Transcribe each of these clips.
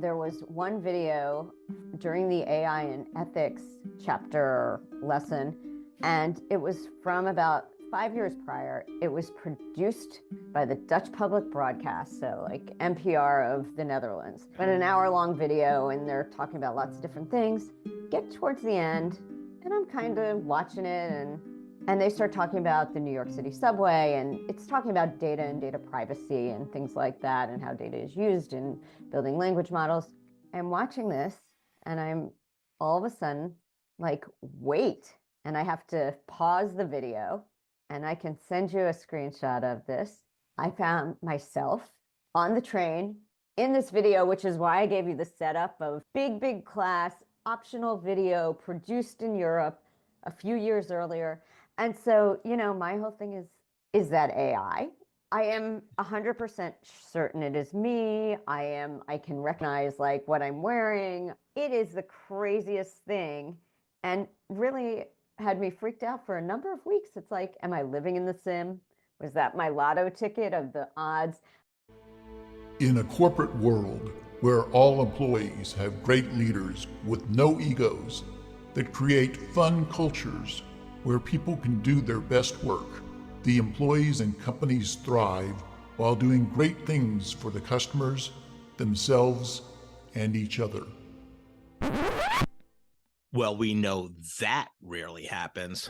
There was one video during the AI and ethics chapter lesson, and it was from about 5 years prior. It was produced by the Dutch public broadcast, so like NPR of the Netherlands. But an hour-long video, and they're talking about lots of different things. Get towards the end, and I'm kind of watching it, and they start talking about the New York City subway, and it's talking about data and data privacy and things like that, and how data is used in building language models. I'm watching this, and I'm all of a sudden like, wait, and I have to pause the video, and I can send you a screenshot of this. I found myself on the train in this video, which is why I gave you the setup of big class, optional video produced in Europe a few years earlier. And so, my whole thing is that AI? I am 100% certain it is me. I can recognize like what I'm wearing. It is the craziest thing, and really had me freaked out for a number of weeks. It's like, am I living in the sim? Was that my lotto ticket of the odds? In a corporate world where all employees have great leaders with no egos that create fun cultures where people can do their best work, the employees and companies thrive while doing great things for the customers, themselves, and each other. Well, we know that rarely happens.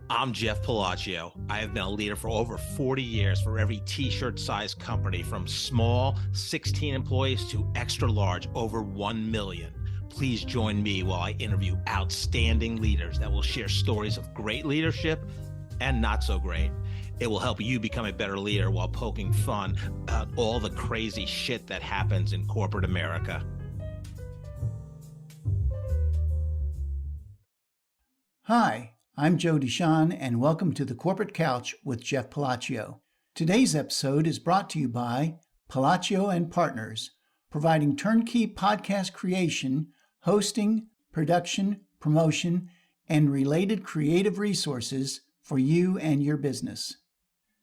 I'm Jeff Palacio. I have been a leader for over 40 years for every t-shirt size company, from small 16 employees to extra large over 1 million. Please join me while I interview outstanding leaders that will share stories of great leadership and not so great. It will help you become a better leader while poking fun about all the crazy shit that happens in corporate America. Hi, I'm Joe Deshawn, and welcome to the Corporate Couch with Jeff Palacio. Today's episode is brought to you by Palacio and Partners, providing turnkey podcast creation, hosting, production, promotion, and related creative resources for you and your business.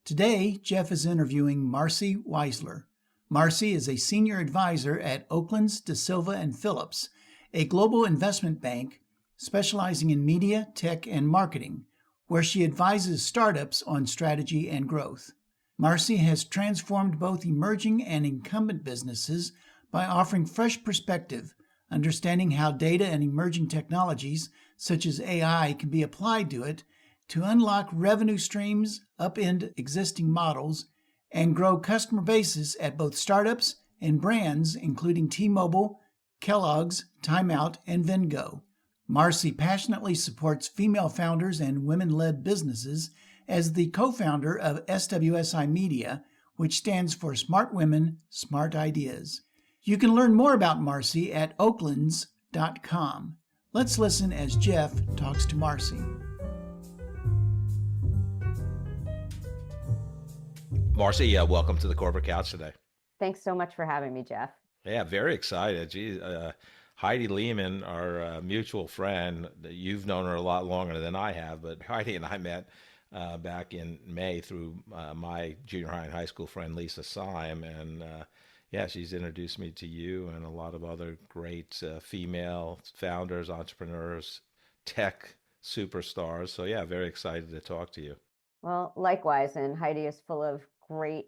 Today, Jeff is interviewing Marci Weisler. Marci is a senior advisor at Oaklands, De Silva and Phillips, a global investment bank specializing in media, tech, and marketing, where she advises startups on strategy and growth. Marci has transformed both emerging and incumbent businesses by offering fresh perspective, understanding how data and emerging technologies such as AI can be applied to it to unlock revenue streams, upend existing models, and grow customer bases at both startups and brands including T-Mobile, Kellogg's, Time Out, and Vengo. Marci passionately supports female founders and women-led businesses as the co-founder of SWSI Media, which stands for Smart Women, Smart Ideas. You can learn more about Marci at oaklands.com. Let's listen as Jeff talks to Marci. Marci, welcome to the Corporate Couch today. Thanks so much for having me, Jeff. Yeah, very excited. Geez, Heidi Lehman, our mutual friend, you've known her a lot longer than I have, but Heidi and I met back in May through my junior high and high school friend, Lisa Syme. And yeah, she's introduced me to you and a lot of other great female founders, entrepreneurs, tech superstars. So yeah, very excited to talk to you. Well, likewise, and Heidi is full of great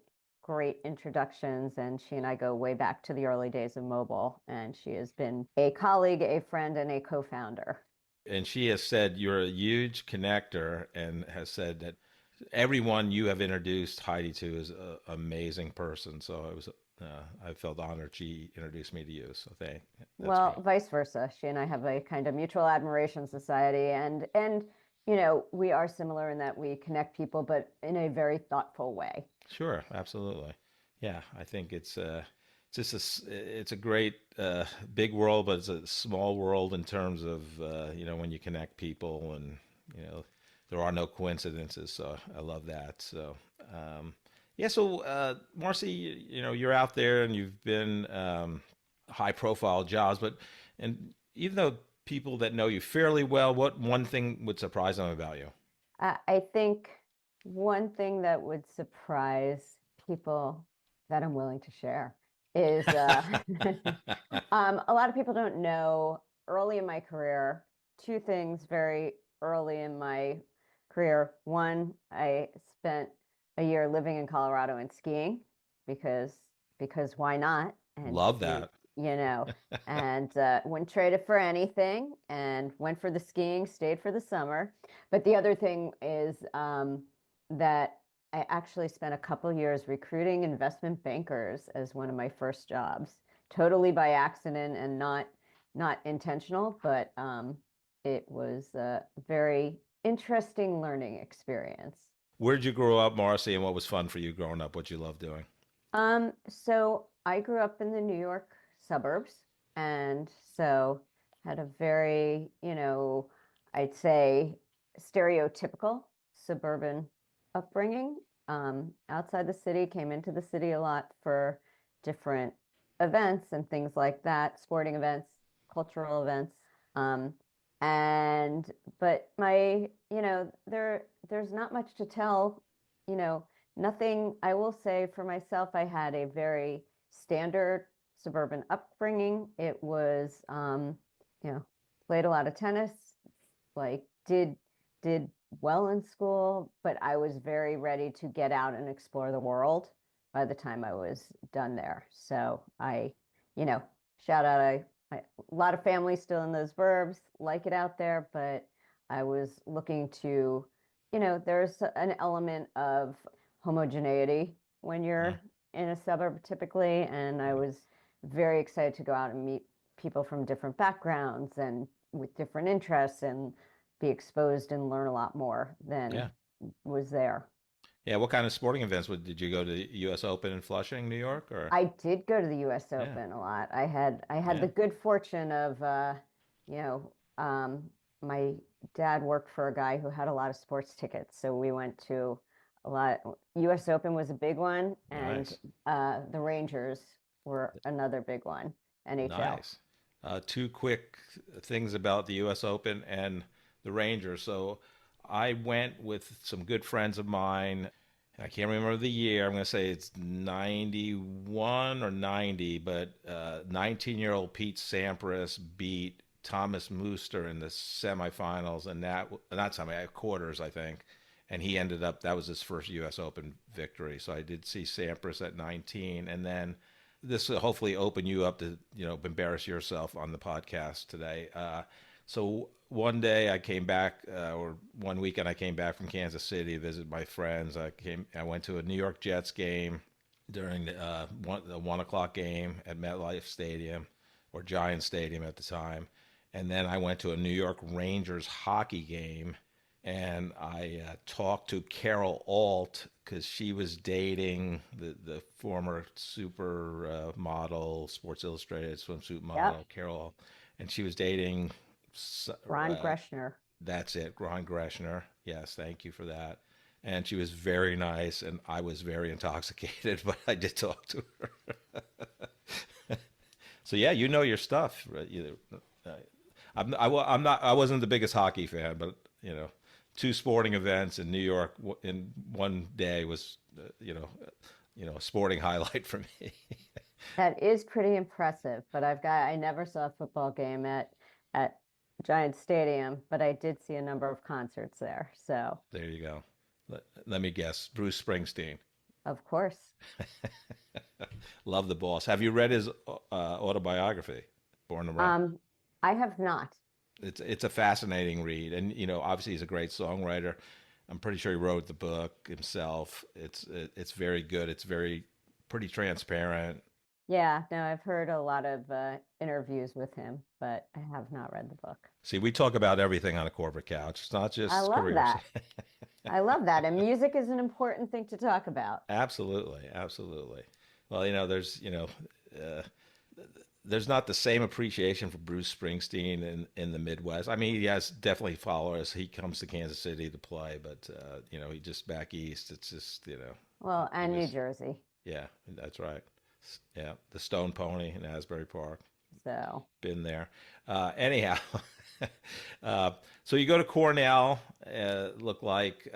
introductions, and she and I go way back to the early days of mobile, and she has been a colleague, a friend, and a co-founder. And she has said you're a huge connector, and has said that everyone you have introduced Heidi to is an amazing person. So I felt honored she introduced me to you. So thank. Well, great. Vice versa. She and I have a kind of mutual admiration society, and we are similar in that we connect people, but in a very thoughtful way. Sure, absolutely. Yeah, I think it's a great big world, but it's a small world in terms of when you connect people, and there are no coincidences. So I love that. So So Marci, you're out there and you've been high profile jobs, and even though people that know you fairly well, what one thing would surprise them about you? I think one thing that would surprise people that I'm willing to share is a lot of people don't know early in my career, two things very early in my career. One, I spent a year living in Colorado and skiing because why not? And Love ski, that. you know, and wouldn't trade it for anything. And went for the skiing, stayed for the summer. But the other thing is that I actually spent a couple years recruiting investment bankers as one of my first jobs, totally by accident and not intentional, but it was a very interesting learning experience. Where'd you grow up, Marcy, and what was fun for you growing up? What you love doing? So I grew up in the New York suburbs, and so had a very, I'd say stereotypical suburban upbringing. Outside the city, came into the city a lot for different events and things like that, sporting events, cultural events. Um, and but there's not much to tell, you know, nothing. I will say for myself, I had a very standard suburban upbringing. It was, you know, played a lot of tennis, like did well in school, but I was very ready to get out and explore the world by the time I was done there. So you know, shout out, a lot of family still in those verbs, like it out there, but I was looking to, there's an element of homogeneity when Mm, you're in a suburb typically, and I yeah. was very excited to go out and meet people from different backgrounds and with different interests and be exposed and learn a lot more than Yeah. was there. Yeah. What kind of sporting events did you go to? The U.S. Open in Flushing, New York, or? I did go to the US Yeah. Open a lot. I had Yeah. the good fortune of you know, my dad worked for a guy who had a lot of sports tickets. So we went to a lot. US Open was a big one, and Nice. the Rangers were another big one, NHL. Nice. Two quick things about the U.S. Open and the Rangers. So I went with some good friends of mine. I can't remember the year. I'm going to say it's 91 or 90, but 19-year-old Pete Sampras beat Thomas Muster in the semifinals, and that not semi quarters, I think. And he ended up, that was his first U.S. Open victory. So I did see Sampras at 19, and then this will hopefully open you up to embarrass yourself on the podcast today. So one day I came back, or one weekend I came back from Kansas City to visit my friends. I went to a New York Jets game during the 1 o'clock game at MetLife Stadium, or Giant Stadium at the time, and then I went to a New York Rangers hockey game, and I talked to Carol Alt because she was dating the former super model, Sports Illustrated swimsuit Yep. model, Carol, and she was dating. Ron Uh, Greshner. that's it, Ron Greshner. Yes, thank you for that. And she was very nice, and I was very intoxicated, but I did talk to her. So yeah, you know your stuff. Right? I'm not. I wasn't the biggest hockey fan, but two sporting events in New York in one day was, a sporting highlight for me. That is pretty impressive, but I never saw a football game at Giant Stadium, but I did see a number of concerts there. So, There you go. Let me guess, Bruce Springsteen. of course. Love the boss. Have you read his autobiography, Born to Run? Um, I have not. It's a fascinating read, and obviously he's a great songwriter. I'm pretty sure he wrote the book himself. It's very good. It's very pretty transparent. Yeah, no, I've heard a lot of interviews with him, but I have not read the book. See, we talk about everything on a corporate couch. It's not I just love careers. that. I love that. And music is an important thing to talk about. Absolutely, absolutely. Well, uh, there's not the same appreciation for Bruce Springsteen in the Midwest. I mean, he has definitely followers. He comes to Kansas City to play, but he just back east. It's just Well, he and New was, Jersey. yeah, that's right. Yeah, the Stone Pony in Asbury Park. So, Been there. Anyhow, so you go to Cornell, look like,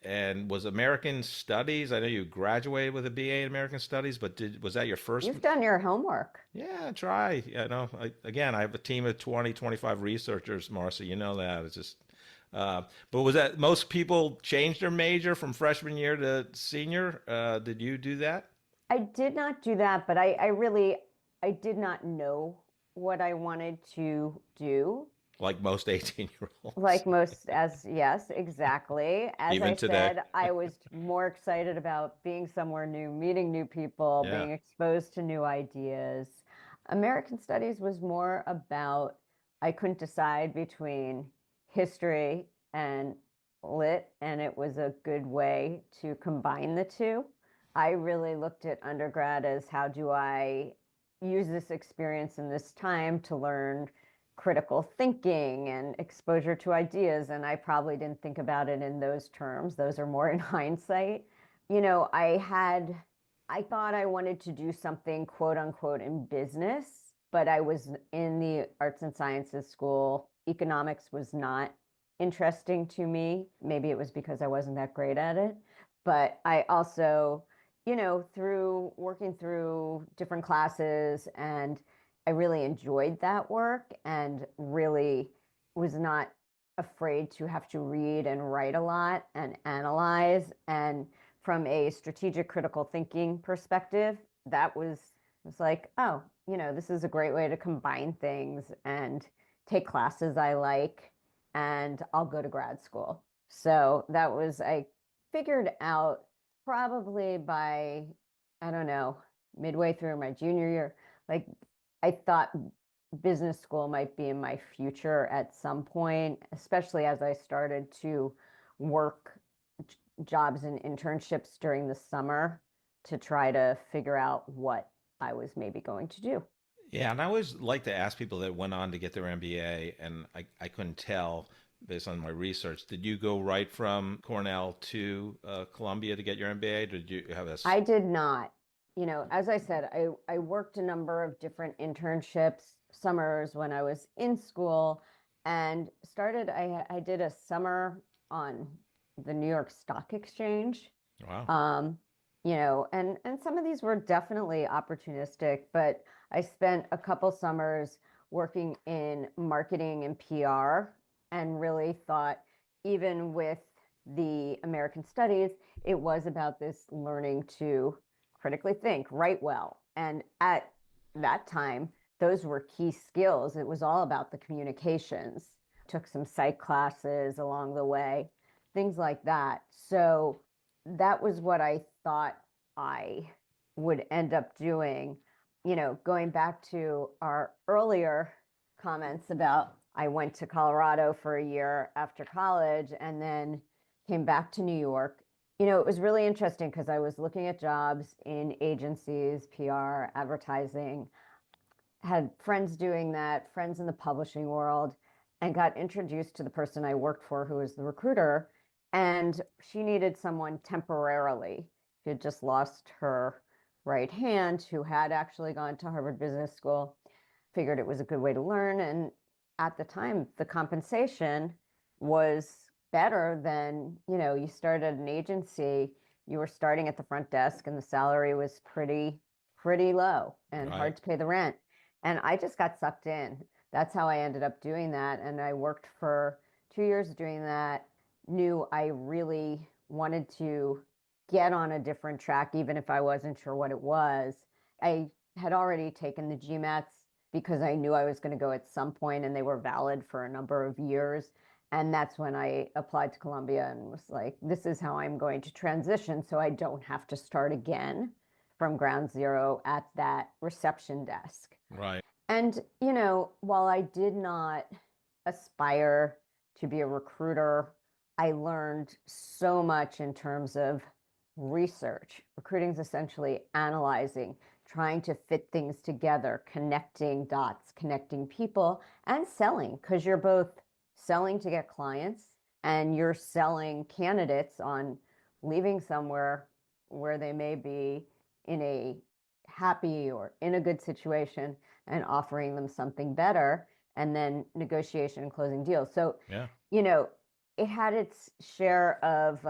And was American Studies, I know you graduated with a BA in American Studies, but was that your first? You've done your homework. Yeah, try. Again, I have a team of 20, 25 researchers, Marci, you know that. It's just, but was that most people changed their major from freshman year to senior? Did you do that? I did not do that, but I did not know what I wanted to do. Like most 18-year-olds. Like most, yes, exactly. As I Even today. said, I was more excited about being somewhere new, meeting new people, Yeah. being exposed to new ideas. American Studies was more about, I couldn't decide between history and lit, and it was a good way to combine the two. I really looked at undergrad as how do I use this experience in this time to learn critical thinking and exposure to ideas. And I probably didn't think about it in those terms. Those are more in hindsight. I thought I wanted to do something quote unquote in business, but I was in the arts and sciences school. Economics was not interesting to me. Maybe it was because I wasn't that great at it. But I also, through working through different classes, and I really enjoyed that work and really was not afraid to have to read and write a lot and analyze. And from a strategic critical thinking perspective, that was like, oh, this is a great way to combine things and take classes I like, and I'll go to grad school. So I figured out probably by, I don't know, midway through my junior year, like I thought business school might be in my future at some point, especially as I started to work jobs and internships during the summer to try to figure out what I was maybe going to do. Yeah, and I always like to ask people that went on to get their MBA, and I couldn't tell based on my research. Did you go right from Cornell to Columbia to get your MBA? Did you have a? I did not. As I said, I worked a number of different internships, summers when I was in school, and I did a summer on the New York Stock Exchange. Wow. And some of these were definitely opportunistic, but I spent a couple summers working in marketing and PR, and really thought, even with the American Studies, it was about this learning to critically think, write well. And at that time, those were key skills. It was all about the communications. Took some psych classes along the way, things like that. So that was what I thought I would end up doing. Going back to our earlier comments about I went to Colorado for a year after college and then came back to New York. It was really interesting because I was looking at jobs in agencies, PR, advertising, had friends doing that, friends in the publishing world, and got introduced to the person I worked for who was the recruiter. And she needed someone temporarily. She had just lost her right hand, who had actually gone to Harvard Business School, figured it was a good way to learn. And at the time, the compensation was better than, you started an agency, you were starting at the front desk and the salary was pretty low and Right. hard to pay the rent. And I just got sucked in. That's how I ended up doing that. And I worked for 2 years doing that, knew I really wanted to get on a different track, even if I wasn't sure what it was. I had already taken the GMATs because I knew I was going to go at some point, and they were valid for a number of years. And that's when I applied to Columbia and was like, this is how I'm going to transition so I don't have to start again from ground zero at that reception desk. Right. And, while I did not aspire to be a recruiter, I learned so much in terms of research. Recruiting is essentially analyzing, trying to fit things together, connecting dots, connecting people, and selling, because you're both selling to get clients and you're selling candidates on leaving somewhere where they may be in a happy or in a good situation and offering them something better, and then negotiation and closing deals. So, Yeah. it had its share of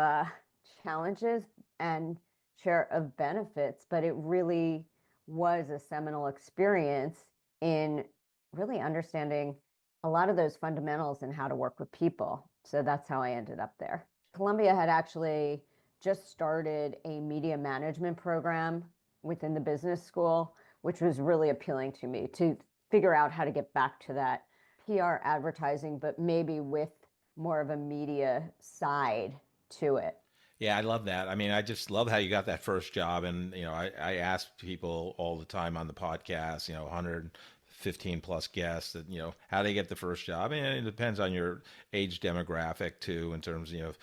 challenges and share of benefits, but it really was a seminal experience in really understanding a lot of those fundamentals and how to work with people. So that's how I ended up there. Columbia had actually just started a media management program within the business school, which was really appealing to me to figure out how to get back to that PR advertising, but maybe with more of a media side to it. Yeah, I love that. I mean, I just love how you got that first job. And, I ask people all the time on the podcast, 115 plus guests that, how they get the first job. And it depends on your age demographic too, in terms of,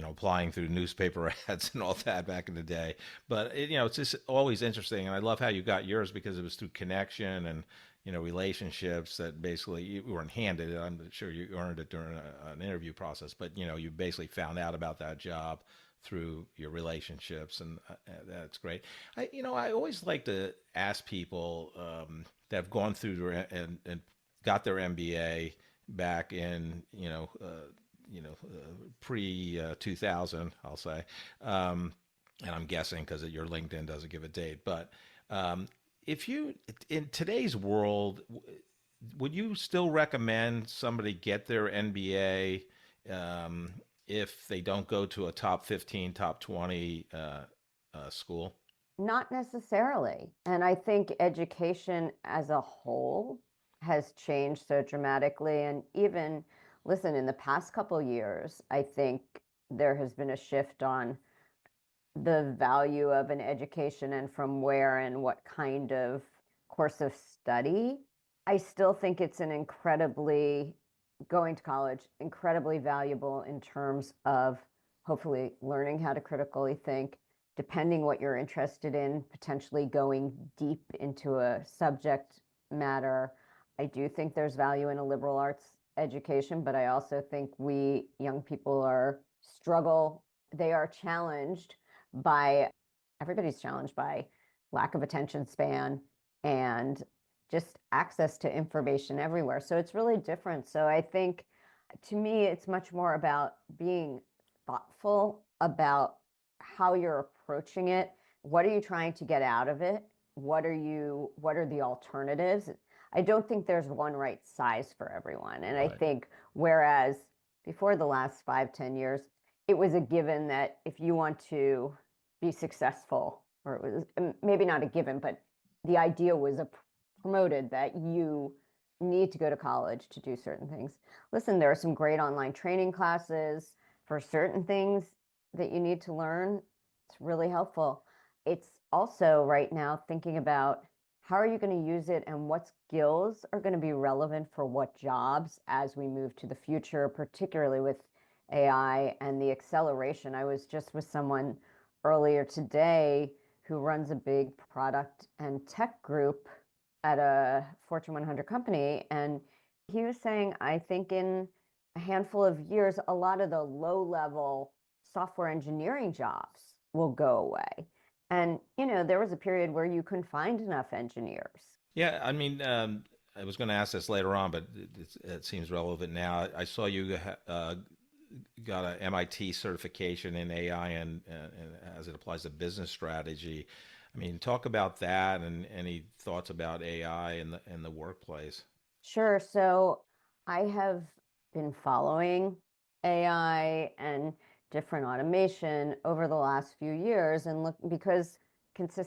applying through newspaper ads and all that back in the day. But, it's just always interesting. And I love how you got yours because it was through connection and, relationships that basically you weren't handed it. I'm sure you earned it during an interview process, but, you basically found out about that job through your relationships, and that's great. I always like to ask people that have gone through and got their MBA back in pre 2000, I'll say, and I'm guessing because your LinkedIn doesn't give a date, but if you in today's world, would you still recommend somebody get their MBA? If they don't go to a top 15, top 20 school? Not necessarily. And I think education as a whole has changed so dramatically. And even, listen, in the past couple of years, I think there has been a shift on the value of an education and from where and what kind of course of study. I still think it's an incredibly going to college, incredibly valuable in terms of hopefully learning how to critically think, depending what you're interested in, potentially going deep into a subject matter. I do think there's value in a liberal arts education, but I also think we young people they are challenged everybody's challenged by lack of attention span and just access to information everywhere. So it's really different. So I think to me, it's much more about being thoughtful about how you're approaching it. What are you trying to get out of it? What are the alternatives? I don't think there's one right size for everyone. And right. I think whereas before the last 5-10 years, it was a given that if you want to be successful, or it was maybe not a given, but the idea was promoted that you need to go to college to do certain things. Listen, there are some great online training classes for certain things that you need to learn. It's really helpful. It's also right now thinking about how are you going to use it and what skills are going to be relevant for what jobs as we move to the future, particularly with AI and the acceleration. I was just with someone earlier today who runs a big product and tech group at a Fortune 100 company. And he was saying, I think in a handful of years, a lot of the low-level software engineering jobs will go away. And, there was a period where you couldn't find enough engineers. Yeah, I mean, I was going to ask this later on, but it seems relevant now. I saw you got an MIT certification in AI and as it applies to business strategy. I mean, talk about that and any thoughts about AI in the workplace. Sure. So I have been following AI and different automation over the last few years and because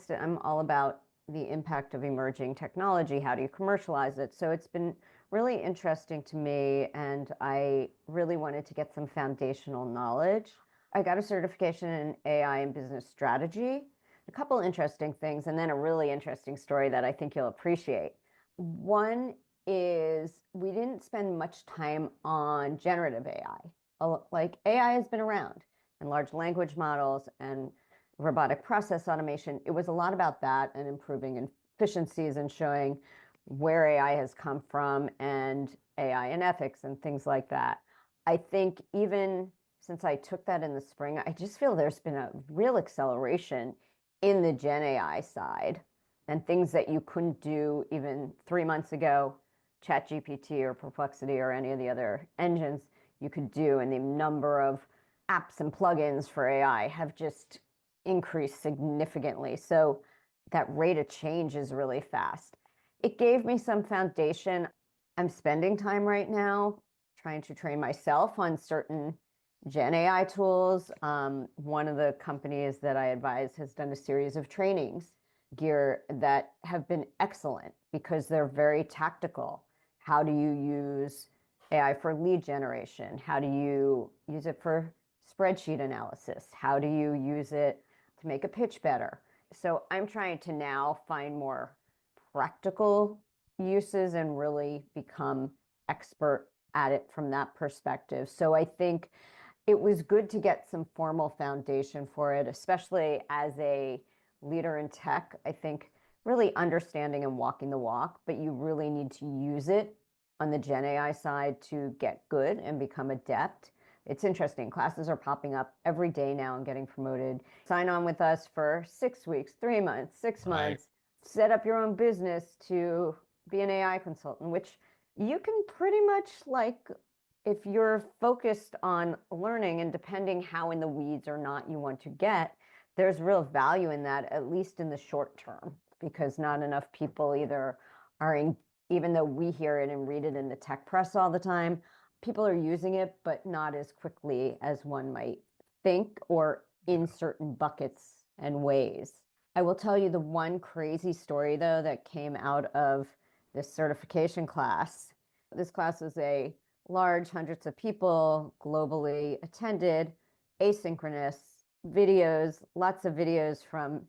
I'm all about the impact of emerging technology. How do you commercialize it? So it's been really interesting to me, and I really wanted to get some foundational knowledge. I got a certification in AI and business strategy, a couple interesting things, and then a really interesting story that I think you'll appreciate. One is we didn't spend much time on generative AI. Like AI has been around, and large language models and robotic process automation. It was a lot about that and improving efficiencies and showing where AI has come from and AI and ethics and things like that. I think even since I took that in the spring, I just feel there's been a real acceleration in the Gen AI side and things that you couldn't do even 3 months ago, ChatGPT or Perplexity or any of the other engines you could do, and the number of apps and plugins for AI have just increased significantly. So that rate of change is really fast. It gave me some foundation. I'm spending time right now trying to train myself on certain Gen AI tools. One of the companies that I advise has done a series of trainings gear that have been excellent because they're very tactical. How do you use AI for lead generation? How do you use it for spreadsheet analysis? How do you use it to make a pitch better? So I'm trying to now find more practical uses and really become expert at it from that perspective. So I think it was good to get some formal foundation for it, especially as a leader in tech. I think really understanding and walking the walk, but you really need to use it on the Gen AI side to get good and become adept. It's interesting. Classes are popping up every day now and getting promoted. Sign on with us for 6 weeks, 3 months, 6 Right. months. Set up your own business to be an AI consultant, which you can pretty much like if you're focused on learning and depending how in the weeds or not you want to get, there's real value in that, at least in the short term, because not enough people either are in, even though we hear it and read it in the tech press all the time, people are using it, but not as quickly as one might think or in certain buckets and ways. I will tell you the one crazy story, though, that came out of this certification class. This class was a large, hundreds of people, globally attended, asynchronous videos, lots of videos from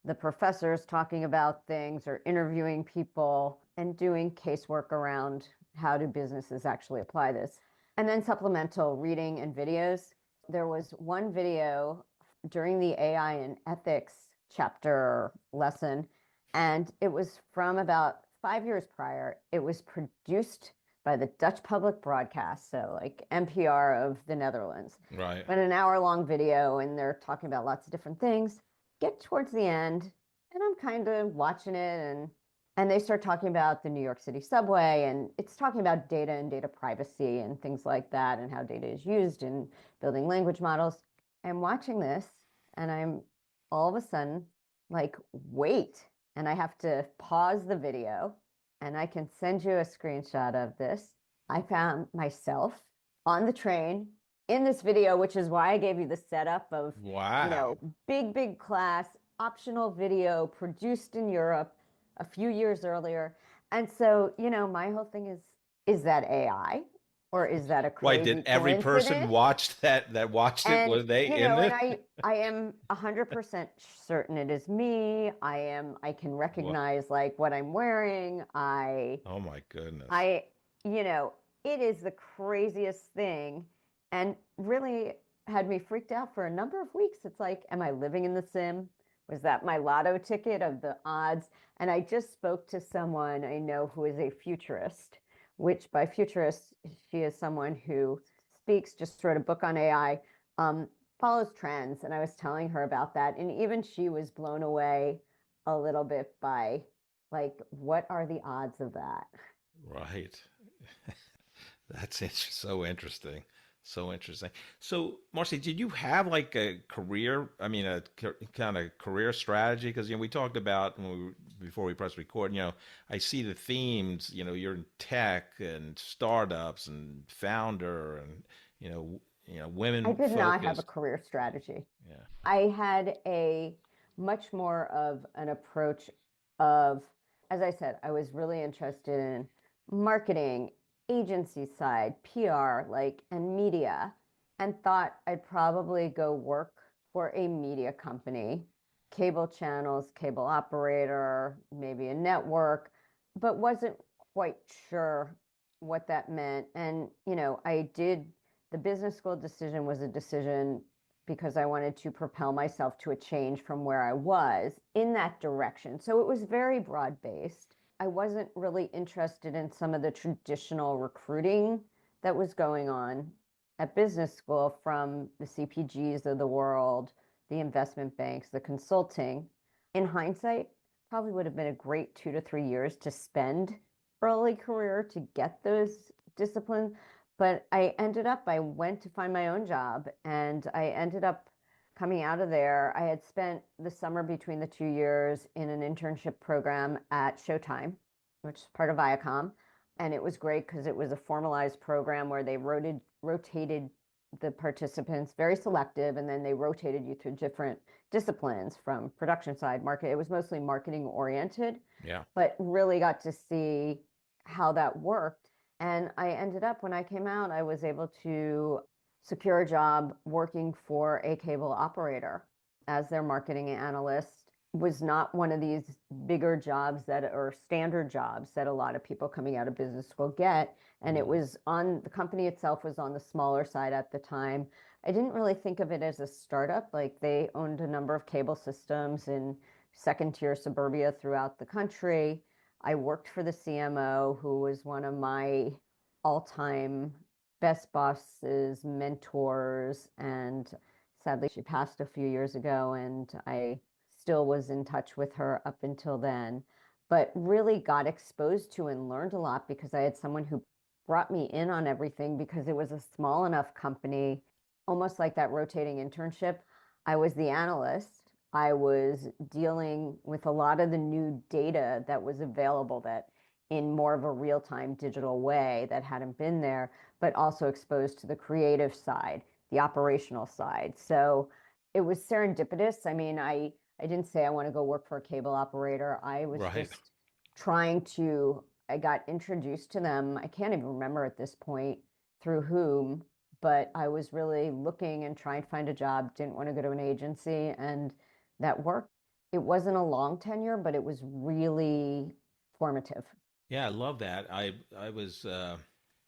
the professors talking about things or interviewing people and doing casework around how do businesses actually apply this. And then supplemental reading and videos. There was one video during the AI and ethics chapter lesson, and it was from about 5 years prior. It was produced by the Dutch public broadcast, so like NPR of the Netherlands. Right. But an hour-long video, and they're talking about lots of different things. Get towards the end, and I'm kind of watching it, and they start talking about the New York City subway, and it's talking about data and data privacy and things like that, and how data is used in building language models. I'm watching this, and I'm all of a sudden like, wait, and I have to pause the video, and I can send you a screenshot of this. I found myself on the train in this video, which is why I gave you the setup of, Wow. big class, optional video produced in Europe a few years earlier. And so, my whole thing is that AI or is that a Why crazy did every person coincidence? watch that watched it? And Were they in and it? I am 100% certain it is me. I can What? recognize like what I'm wearing. Oh my goodness. I it is the craziest thing and really had me freaked out for a number of weeks. It's like, am I living in the sim? Was that my lotto ticket of the odds? And I just spoke to someone I know who is a futurist, which by futurist, she is someone who speaks, just wrote a book on AI, follows trends. And I was telling her about that. And even she was blown away a little bit by like, what are the odds of that? Right. That's so interesting. So interesting. So, Marcy, did you have like a career? I mean, a kind of career strategy? Because we talked about before we press record. I see the themes. You're in tech and startups and founder and I women did not have a focused. career strategy. Yeah. I had a much more of an approach of, as I said, I was really interested in marketing, agency side, PR, and media, and thought I'd probably go work for a media company, cable channels, cable operator, maybe a network, but wasn't quite sure what that meant. And, I did, the business school decision was a decision because I wanted to propel myself to a change from where I was in that direction. So it was very broad based. I wasn't really interested in some of the traditional recruiting that was going on at business school from the CPGs of the world, the investment banks, the consulting. In hindsight, probably would have been a great 2 to 3 years to spend early career to get those disciplines. But I went to find my own job, and I ended up coming out of there. I had spent the summer between the 2 years in an internship program at Showtime, which is part of Viacom. And it was great because it was a formalized program where they rotated the participants, very selective, and then they rotated you through different disciplines from production side, market. It was mostly marketing oriented, Yeah. but really got to see how that worked. And I ended up, when I came out, I was able to secure a job working for a cable operator as their marketing analyst. Was not one of these bigger jobs that are standard jobs that a lot of people coming out of business school get. And it was on the company itself was on the smaller side at the time. I didn't really think of it as a startup. Like, they owned a number of cable systems in second tier suburbia throughout the country. I worked for the CMO, who was one of my all-time best bosses, mentors, and sadly she passed a few years ago, and I still was in touch with her up until then, but really got exposed to and learned a lot because I had someone who brought me in on everything, because it was a small enough company, almost like that rotating internship. I was the analyst. I was dealing with a lot of the new data that was available, that in more of a real-time digital way that hadn't been there, but also exposed to the creative side, the operational side. So it was serendipitous. I mean, I didn't say I want to go work for a cable operator. I was Right. just I got introduced to them. I can't even remember at this point through whom, but I was really looking and trying to find a job, didn't want to go to an agency, and that worked. It wasn't a long tenure, but it was really formative. Yeah, I love that. I was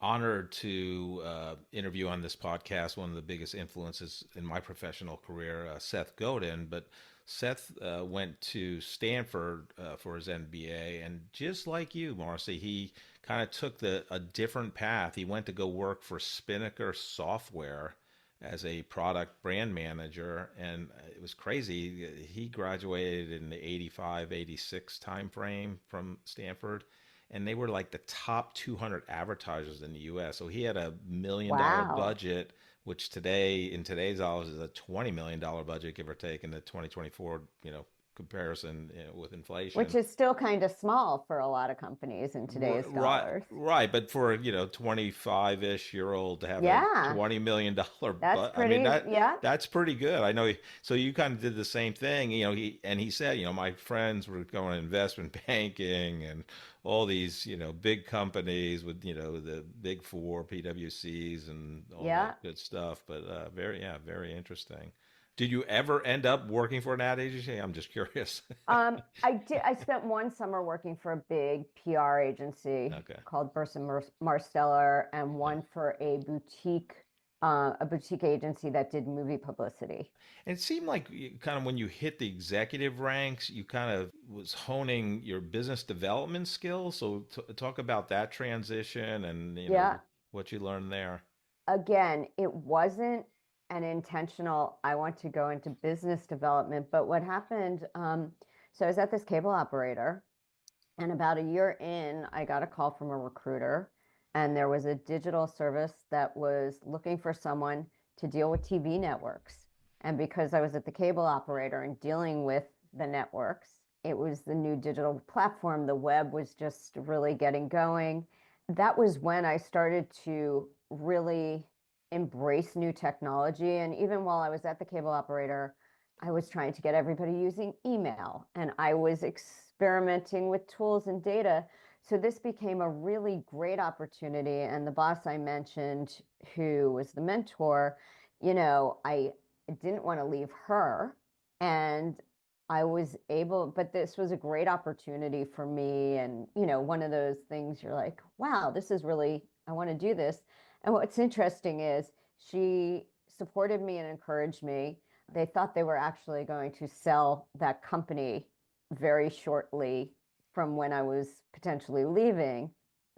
honored to interview on this podcast one of the biggest influences in my professional career, Seth Godin. But Seth went to Stanford for his MBA, and just like you, Marcy, he kind of took a different path. He went to go work for Spinnaker Software as a product brand manager, and it was crazy. He graduated in the 85, 86 timeframe from Stanford, and they were like the top 200 advertisers in the US. So he had $1 million Wow. budget, which today, in today's dollars, is a $20 million budget, give or take, in the 2024, comparison, with Which inflation. is still kind of small for a lot of companies in today's Right, dollars. right. But for 25-ish-year-old to have a Yeah, $20 million, that's but I mean pretty, yeah. that's pretty good. I know. So you kind of did the same thing, he said, my friends were going to investment banking and all these, big companies with, the big four PwCs and all Yeah. that good stuff. But very interesting. Did you ever end up working for an ad agency? I'm just curious. I did. I spent one summer working for a big PR agency Okay. called Burson Marsteller, and Yeah. one for a boutique agency that did movie publicity. And it seemed like kind of when you hit the executive ranks, you kind of was honing your business development skills. So talk about that transition and Yeah. what you learned there. Again, it wasn't an intentional, I want to go into business development, but what happened, so I was at this cable operator, and about a year in, I got a call from a recruiter, and there was a digital service that was looking for someone to deal with TV networks. And because I was at the cable operator and dealing with the networks, it was the new digital platform. The web was just really getting going. That was when I started to really embrace new technology. And even while I was at the cable operator, I was trying to get everybody using email, and I was experimenting with tools and data. So this became a really great opportunity. And the boss I mentioned, who was the mentor, I didn't want to leave her. And I was able, but this was a great opportunity for me. And, one of those things you're like, wow, this is really, I want to do this. And what's interesting is she supported me and encouraged me. They thought they were actually going to sell that company very shortly from when I was potentially leaving.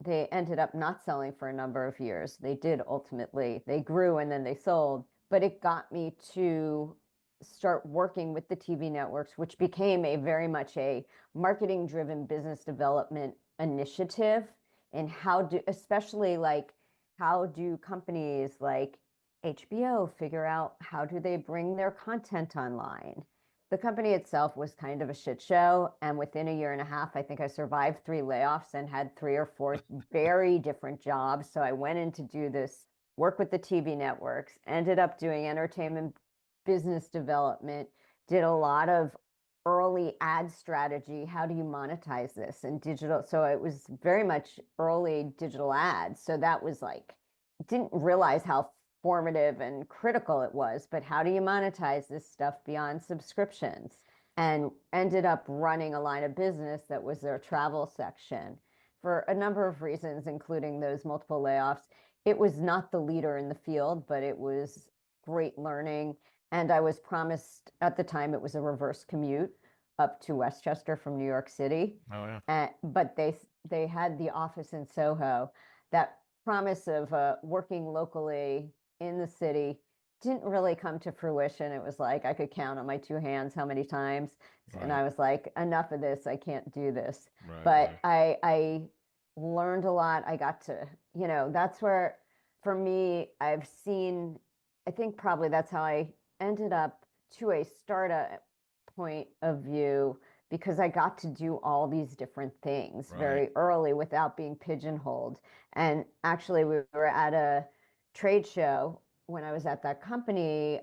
They ended up not selling for a number of years. They did ultimately, they grew and then they sold, but it got me to start working with the TV networks, which became a very much a marketing driven business development initiative, and especially like how do companies like HBO figure out how do they bring their content online? The company itself was kind of a shit show. And within a year and a half, I think I survived 3 layoffs and had 3 or 4 very different jobs. So I went in to do this work with the TV networks, ended up doing entertainment business development, did a lot of early ad strategy. How do you monetize this in digital? So it was very much early digital ads. So that was like, didn't realize how formative and critical it was, but how do you monetize this stuff beyond subscriptions? And ended up running a line of business that was their travel section for a number of reasons, including those multiple layoffs. It was not the leader in the field, but it was great learning. And I was promised at the time it was a reverse commute up to Westchester from New York City. Oh, yeah. But they had the office in Soho. That promise of working locally in the city didn't really come to fruition. It was like I could count on my 2 hands how many times. Right. And I was like, enough of this. I can't do this. Right, but right. I learned a lot. I got to, that's where, for me, I think probably that's how I ended up to a startup point of view, because I got to do all these different things very early without being pigeonholed. And actually, we were at a trade show when I was at that company,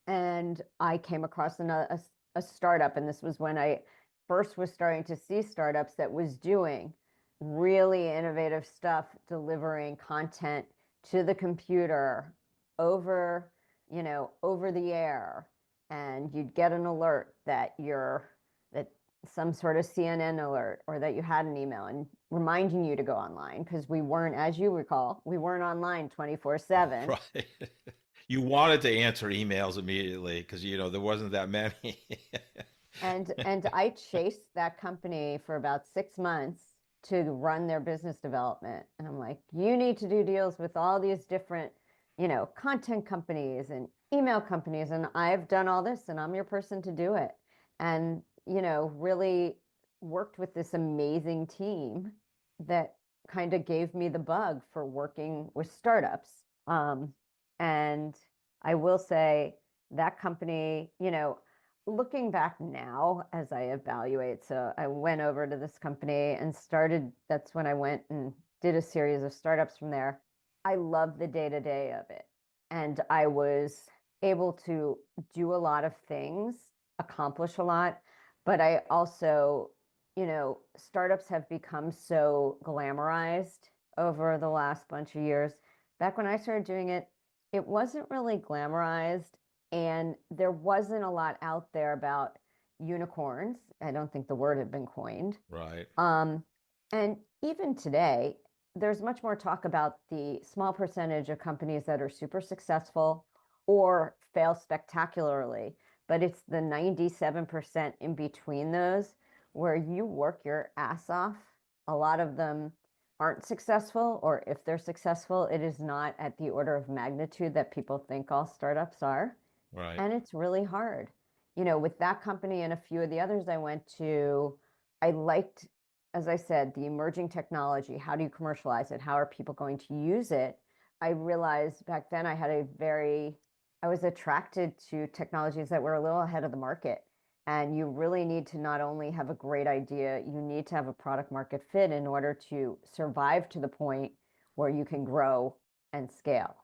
and I came across a startup. And this was when I first was starting to see startups that was doing really innovative stuff, delivering content to the computer over the air. And you'd get an alert that some sort of CNN alert, or that you had an email and reminding you to go online, because we weren't, as you recall, we weren't online 24/7. Right. You wanted to answer emails immediately because, there wasn't that many. and I chased that company for about 6 months to run their business development. And I'm like, you need to do deals with all these different, content companies and email companies. And I've done all this, and I'm your person to do it. And, really worked with this amazing team that kind of gave me the bug for working with startups. And I will say that company, looking back now as I evaluate, so I went over to this company and that's when I went and did a series of startups from there. I love the day-to-day of it. And I was able to do a lot of things, accomplish a lot. But I also, startups have become so glamorized over the last bunch of years. Back when I started doing it, it wasn't really glamorized, and there wasn't a lot out there about unicorns. I don't think the word had been coined. Right. And even today, there's much more talk about the small percentage of companies that are super successful or fail spectacularly. But it's the 97% in between those where you work your ass off. A lot of them aren't successful, or if they're successful, it is not at the order of magnitude that people think all startups are. Right. And it's really hard. With that company and a few of the others I went to, I liked, as I said, the emerging technology. How do you commercialize it? How are people going to use it? I realized back then I was attracted to technologies that were a little ahead of the market. And you really need to not only have a great idea, you need to have a product market fit in order to survive to the point where you can grow and scale.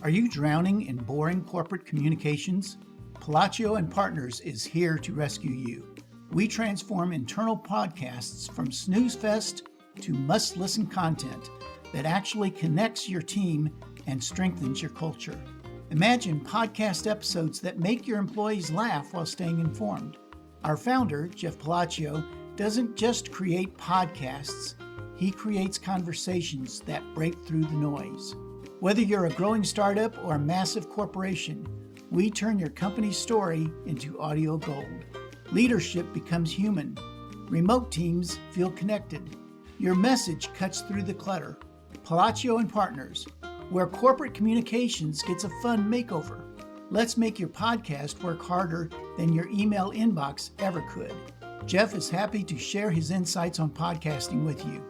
Are you drowning in boring corporate communications? Palacio and Partners is here to rescue you. We transform internal podcasts from snooze fest to must-listen content that actually connects your team and strengthens your culture. Imagine podcast episodes that make your employees laugh while staying informed. Our founder, Jeff Palacio, doesn't just create podcasts. He creates conversations that break through the noise. Whether you're a growing startup or a massive corporation, we turn your company's story into audio gold. Leadership becomes human. Remote teams feel connected. Your message cuts through the clutter. Palacio and Partners, where corporate communications gets a fun makeover. Let's make your podcast work harder than your email inbox ever could. Jeff is happy to share his insights on podcasting with you.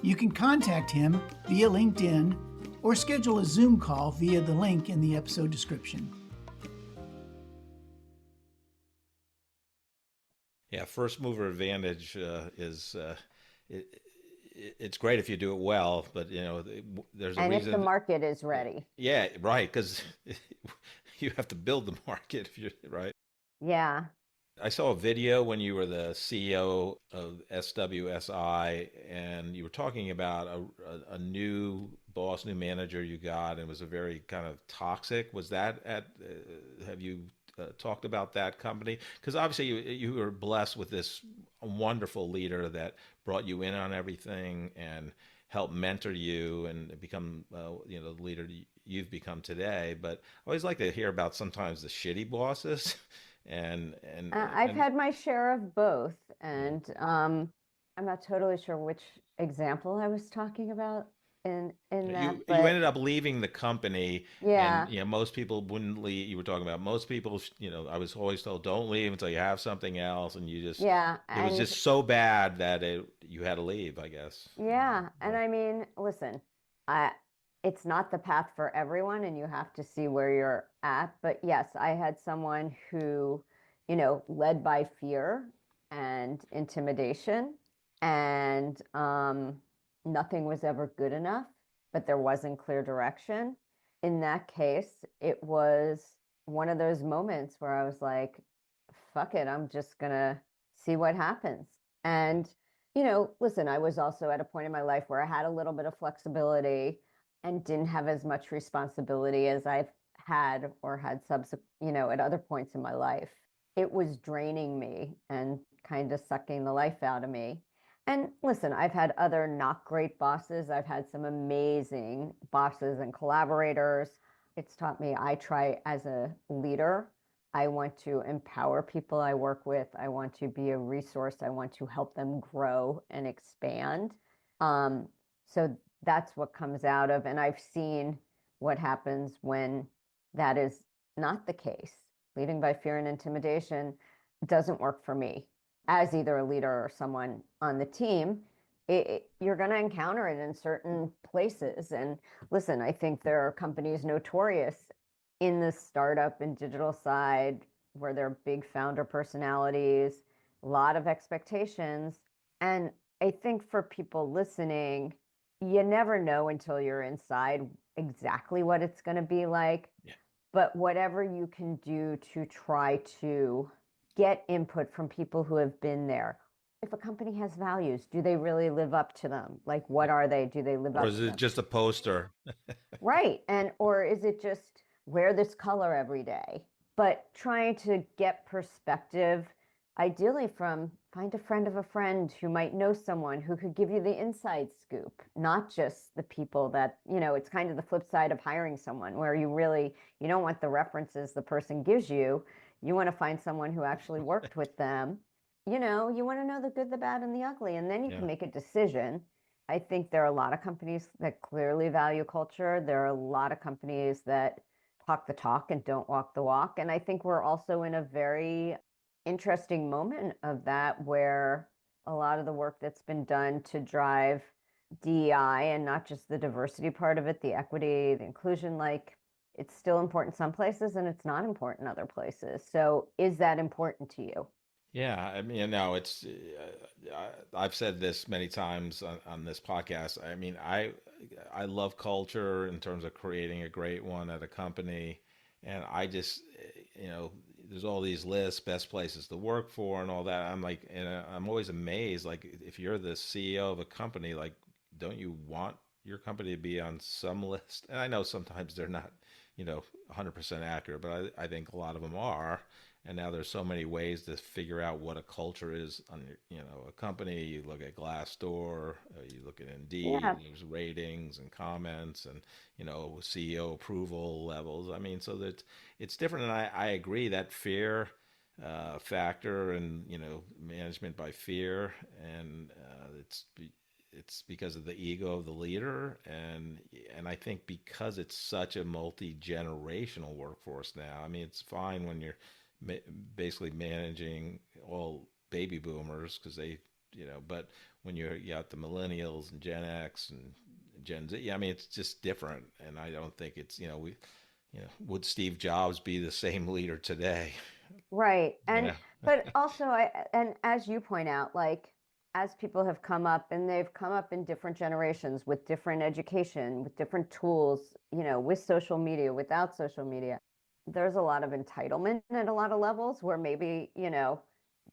You can contact him via LinkedIn or schedule a Zoom call via the link in the episode description. Yeah, first mover advantage it's great if you do it well, but there's a And reason. if the market is ready. Yeah, right, because you have to build the market if you're right. Yeah. I saw a video when you were the CEO of SWSI, and you were talking about a new boss, new manager you got, and it was a very kind of toxic. Was that have you talked about that company? Because obviously you were blessed with this wonderful leader that brought you in on everything and helped mentor you and become the leader you've become today. But I always like to hear about sometimes the shitty bosses. I've had my share of both, and I'm not totally sure which example I was talking about in that, you but ended up leaving the company, and yeah, most people wouldn't leave. You were talking about most people, I was always told don't leave until you have something else, and yeah, it was and just so bad that you had to leave, I guess. yeah, and I mean, listen, I it's not the path for everyone, and you have to see where you're at. But yes, I had someone who, led by fear and intimidation, and nothing was ever good enough, but there wasn't clear direction. In that case, it was one of those moments where I was like, fuck it, I'm just gonna see what happens. And listen, I was also at a point in my life where I had a little bit of flexibility and didn't have as much responsibility as I've had or had at other points in my life. It was draining me and kind of sucking the life out of me. And listen, I've had other not great bosses. I've had some amazing bosses and collaborators. It's taught me I try as a leader. I want to empower people I work with. I want to be a resource. I want to help them grow and expand. So that's what comes out of, and I've seen what happens when that is not the case. Leading by fear and intimidation doesn't work for me as either a leader or someone on the team. You're going to encounter it in certain places. And listen, I think there are companies notorious in the startup and digital side where there are big founder personalities, a lot of expectations. And I think for people listening, you never know until you're inside exactly what it's going to be like. Yeah. But whatever you can do to try to get input from people who have been there. If a company has values, do they really live up to them? Like, what are they? Do they live Or up is to it them? just a poster? Right. Or is it just wear this color every day? But trying to get perspective, ideally from find a friend of a friend who might know someone who could give you the inside scoop, not just the people that, it's kind of the flip side of hiring someone where you don't want the references the person gives you. You want to find someone who actually worked with them. You want to know the good, the bad, and the ugly, and then you can make a decision. I think there are a lot of companies that clearly value culture. There are a lot of companies that talk the talk and don't walk the walk. And I think we're also in a very interesting moment of that where a lot of the work that's been done to drive DEI and not just the diversity part of it, the equity, the inclusion, like it's still important some places and it's not important other places. So is that important to you? Yeah, I mean, no, I've said this many times on this podcast. I mean, I love culture in terms of creating a great one at a company, and I just, there's all these lists, best places to work for, and all that. I'm like, and I'm always amazed. Like, if you're the CEO of a company, like, don't you want your company to be on some list? And I know sometimes they're not, 100% accurate, but I think a lot of them are. And now there's so many ways to figure out what a culture is on a company. You look at Glassdoor, you look at Indeed, Yeah. there's ratings and comments and, CEO approval levels. I mean, so that it's different. And I agree that fear factor and, management by fear. And it's because of the ego of the leader. And I think because it's such a multi-generational workforce now, I mean, it's fine when you're basically managing all baby boomers because they but when you got the millennials and Gen X and Gen Z, yeah, I mean, it's just different. And I don't think it's, would Steve Jobs be the same leader today? Right. And Yeah. but also and as you point out, like as people have come up and they've come up in different generations with different education, with different tools, with social media, without social media, there's a lot of entitlement at a lot of levels where maybe,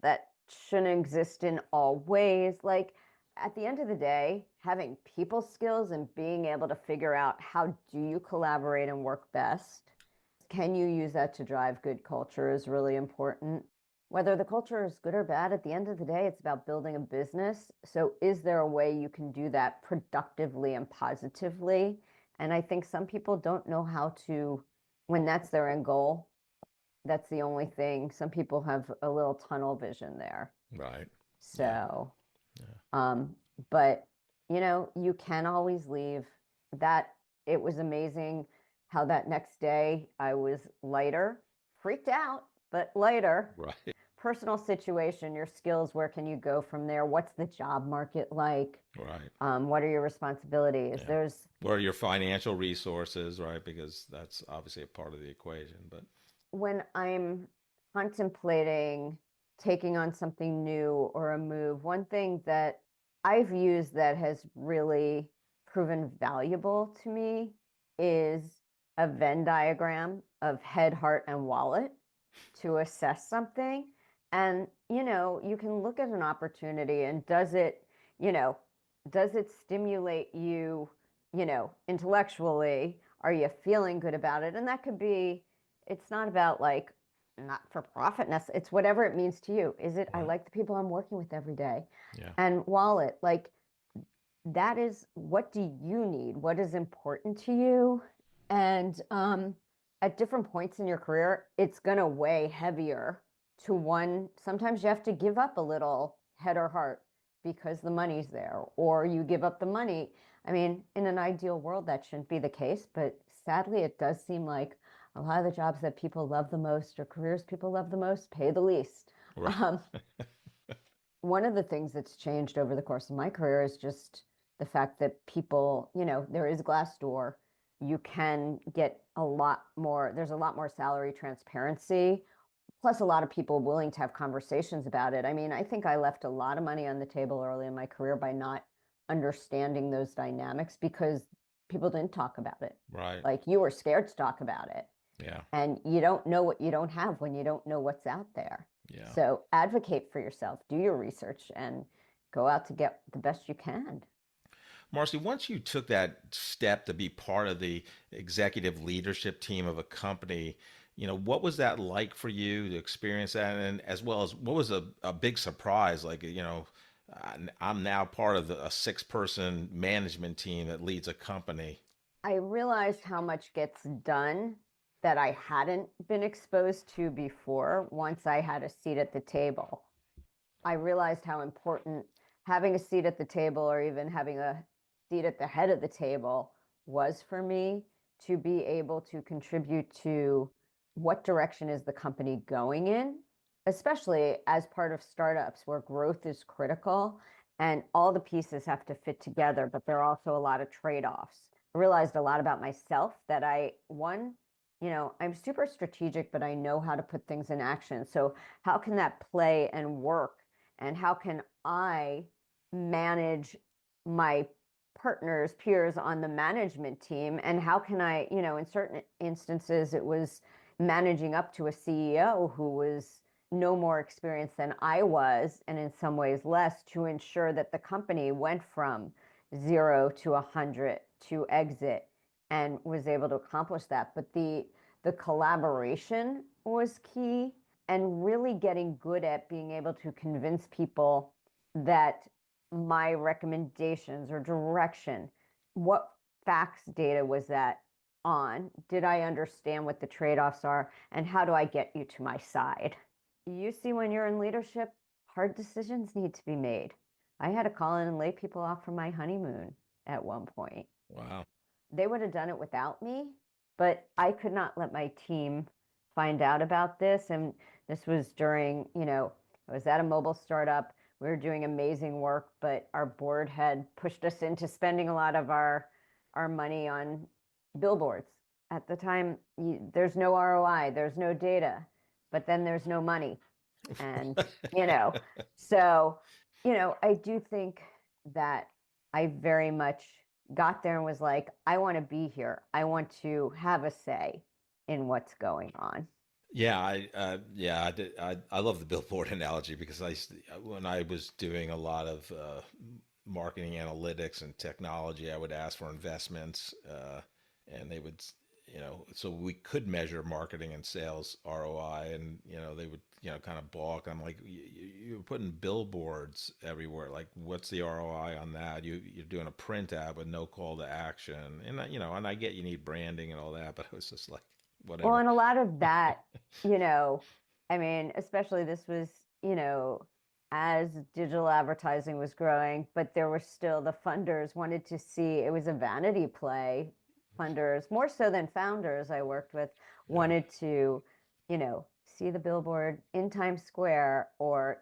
that shouldn't exist in all ways. Like at the end of the day, having people skills and being able to figure out how do you collaborate and work best, can you use that to drive good culture is really important. Whether the culture is good or bad, at the end of the day, it's about building a business. So is there a way you can do that productively and positively? And I think some people don't know how to, when that's their end goal, that's the only thing. Some people have a little tunnel vision there. Right. Yeah. So, Yeah. but you can always leave. That it was amazing how that next day I was lighter, freaked out, but lighter. Right. Personal situation, your skills, where can you go from there? What's the job market like? Right. What are your responsibilities? Yeah. There's What are your financial resources, right? Because that's obviously a part of the equation. But when I'm contemplating taking on something new or a move, one thing that I've used that has really proven valuable to me is a Venn diagram of head, heart, and wallet to assess something. And, you can look at an opportunity and you know, does it stimulate you, intellectually? Are you feeling good about it? And that could be, it's not about like not for profitness. It's whatever it means to you. Is it, I right. like the people I'm working with every day? Yeah. And wallet, like that is, what do you need? What is important to you? And at different points in your career, it's going to weigh heavier to one. Sometimes you have to give up a little head or heart because the money's there, or you give up the money. I mean, in an ideal world, that shouldn't be the case, but sadly, it does seem like a lot of the jobs that people love the most or careers people love the most pay the least. Right. One of the things that's changed over the course of my career is just the fact that people, there is Glassdoor. You can get a lot more, there's a lot more salary transparency, plus a lot of people willing to have conversations about it. I mean, I think I left a lot of money on the table early in my career by not understanding those dynamics because people didn't talk about it. Right. Like you were scared to talk about it. Yeah. And you don't know what you don't have when you don't know what's out there. Yeah. So advocate for yourself, do your research, and go out to get the best you can. Marci, once you took that step to be part of the executive leadership team of a company, what was that like for you to experience that? And as well as what was a big surprise? Like, I'm now part of a 6-person management team that leads a company. I realized how much gets done that I hadn't been exposed to before once I had a seat at the table. I realized how important having a seat at the table or even having a seat at the head of the table was for me to be able to contribute to what direction is the company going in, especially as part of startups where growth is critical and all the pieces have to fit together, but there are also a lot of trade-offs. I realized a lot about myself that I'm super strategic, but I know how to put things in action. So how can that play and work? And how can I manage my partners, peers on the management team? And how can I, in certain instances, it was managing up to a CEO who was no more experienced than I was, and in some ways less, to ensure that the company went from 0 to 100 to exit and was able to accomplish that. But the collaboration was key, and really getting good at being able to convince people that my recommendations or direction, what facts data was that on? Did I understand what the trade-offs are? And how do I get you to my side? You see, when you're in leadership, hard decisions need to be made. I had to call in and lay people off from my honeymoon at one point. Wow. They would have done it without me, but I could not let my team find out about this. And this was during, I was at a mobile startup. we were doing amazing work, but our board had pushed us into spending a lot of our money on billboards. At the time, there's no ROI, there's no data, but then there's no money. And, so, I do think that I very much got there and was like, I want to be here. I want to have a say in what's going on. Yeah, I did. I love the billboard analogy because when I was doing a lot of marketing analytics and technology, I would ask for investments, and they would, so we could measure marketing and sales ROI, and they would, kind of balk. I'm like, you're putting billboards everywhere. Like, what's the ROI on that? You're doing a print ad with no call to action, and and I get you need branding and all that, but I was just like, whatever. Well, and a lot of that, especially this was, as digital advertising was growing, but there were still the funders wanted to see it was a vanity play. Funders, more so than founders I worked with, wanted to, see the billboard in Times Square or,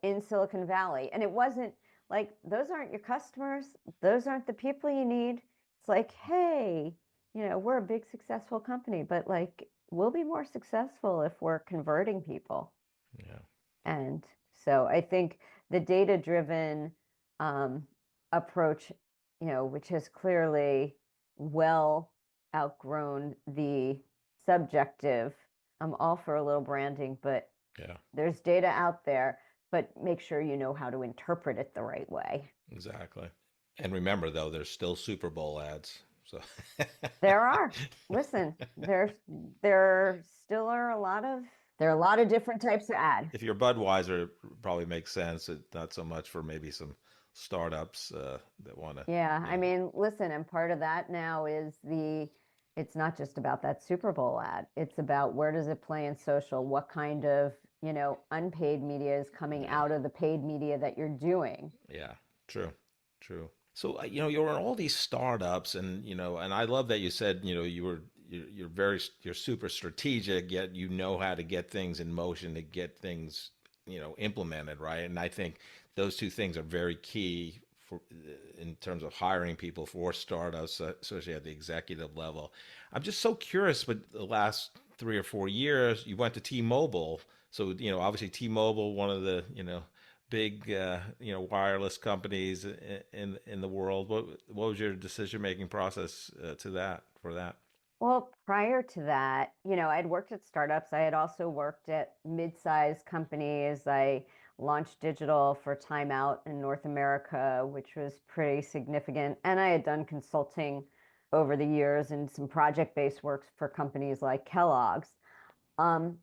in Silicon Valley. And it wasn't like, those aren't your customers. Those aren't the people you need. It's like, hey, we're a big successful company, but like, we'll be more successful if we're converting people. Yeah. And so I think the data-driven approach, which has clearly well outgrown the subjective. I'm all for a little branding, but there's data out there, but make sure you know how to interpret it the right way. Exactly. And remember, though, there's still Super Bowl ads. So there are. Listen, there still are there are a lot of different types of ad. If you're Budweiser, it probably makes sense. Not so much for maybe some startups that want to. Yeah, listen, and part of that now is it's not just about that Super Bowl ad. It's about where does it play in social? What kind of, unpaid media is coming out of the paid media that you're doing? Yeah, true. So, you're in all these startups and, and I love that you said, you're super strategic, yet you know how to get things in motion to get things, implemented, right? And I think those two things are very key in terms of hiring people for startups, especially at the executive level. I'm just so curious, with the last 3 or 4 years, you went to T-Mobile. So, obviously T-Mobile, one of the, big, wireless companies in the world. What was your decision-making process for that? Well, prior to that, I'd worked at startups. I had also worked at mid-sized companies. I launched digital for Time Out in North America, which was pretty significant. And I had done consulting over the years and some project-based work for companies like Kellogg's. And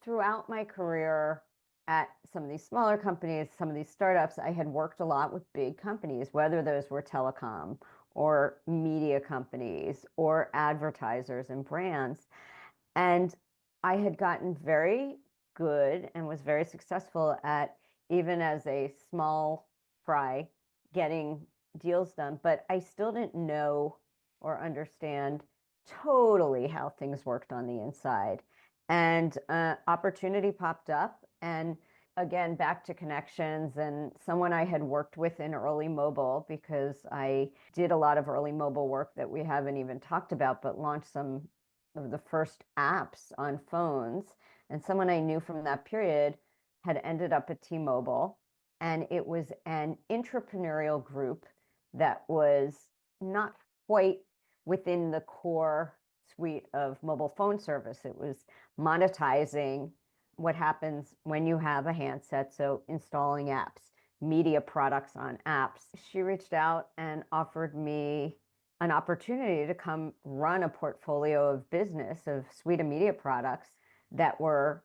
throughout my career at some of these smaller companies, some of these startups, I had worked a lot with big companies, whether those were telecom or media companies or advertisers and brands. And I had gotten very good and was very successful at, even as a small fry, getting deals done, but I still didn't know or understand totally how things worked on the inside. And opportunity popped up, and again, back to connections and someone I had worked with in early mobile, because I did a lot of early mobile work that we haven't even talked about, but launched some of the first apps on phones. And someone I knew from that period had ended up at T-Mobile, and it was an entrepreneurial group that was not quite within the core suite of mobile phone service. It was monetizing what happens when you have a handset, so installing apps, media products on apps. She reached out and offered me an opportunity to come run a portfolio of business, of suite of media products that were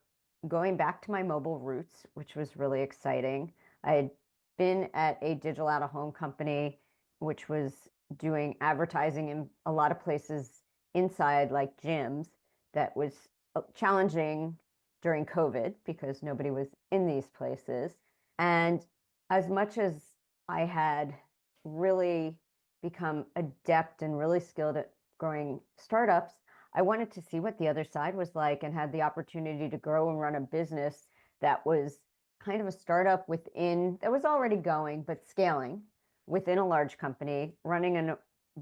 going back to my mobile roots, which was really exciting. I had been at a digital out-of-home company, which was doing advertising in a lot of places inside, like gyms, that was challenging during COVID because nobody was in these places. And as much as I had really become adept and really skilled at growing startups, I wanted to see what the other side was like, and had the opportunity to grow and run a business that was kind of a startup within that was already going, but scaling within a large company, running a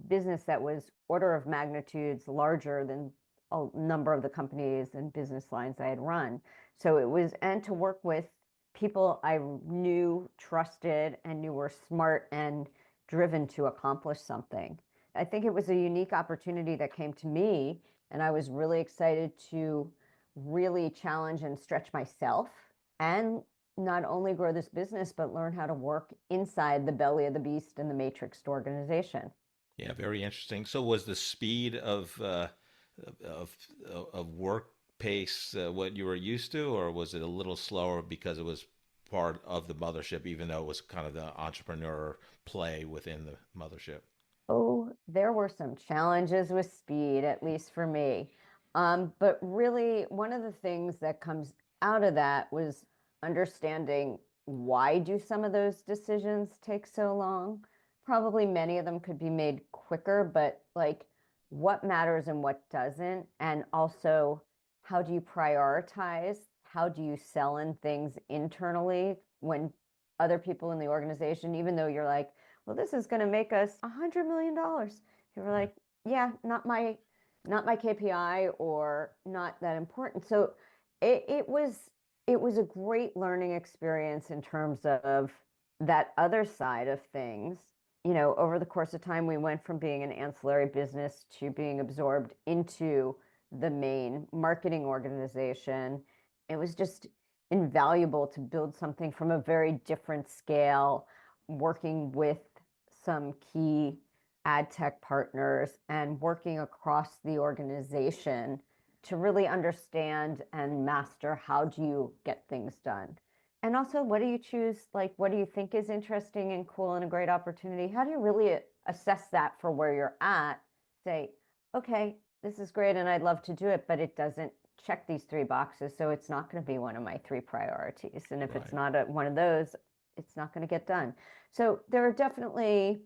business that was order of magnitudes larger than a number of the companies and business lines I had run. So it was, and to work with people I knew, trusted, and knew were smart and driven to accomplish something. I think it was a unique opportunity that came to me, and I was really excited to really challenge and stretch myself and not only grow this business, but learn how to work inside the belly of the beast in the matrixed organization. Yeah, very interesting. So was the speed of work pace what you were used to, or was it a little slower because it was part of the mothership, even though it was kind of the entrepreneur play within the mothership? Oh, there were some challenges with speed, at least for me. But really, one of the things that comes out of that was understanding why do some of those decisions take so long? Probably many of them could be made quicker, but like what matters and what doesn't, and also how do you prioritize? How do you sell in things internally when other people in the organization, even though you're like, well, this is going to make us $100 million. You were like, yeah, not my KPI or not that important. So it was a great learning experience in terms of that other side of things. Over the course of time, we went from being an ancillary business to being absorbed into the main marketing organization. It was just invaluable to build something from a very different scale, working with some key ad tech partners and working across the organization to really understand and master how do you get things done. And also, what do you choose? Like, what do you think is interesting and cool and a great opportunity? How do you really assess that for where you're at? Say, okay, this is great and I'd love to do it, but it doesn't check these three boxes, so it's not going to be one of my three priorities. And if it's not one of those, it's not going to get done. So there are definitely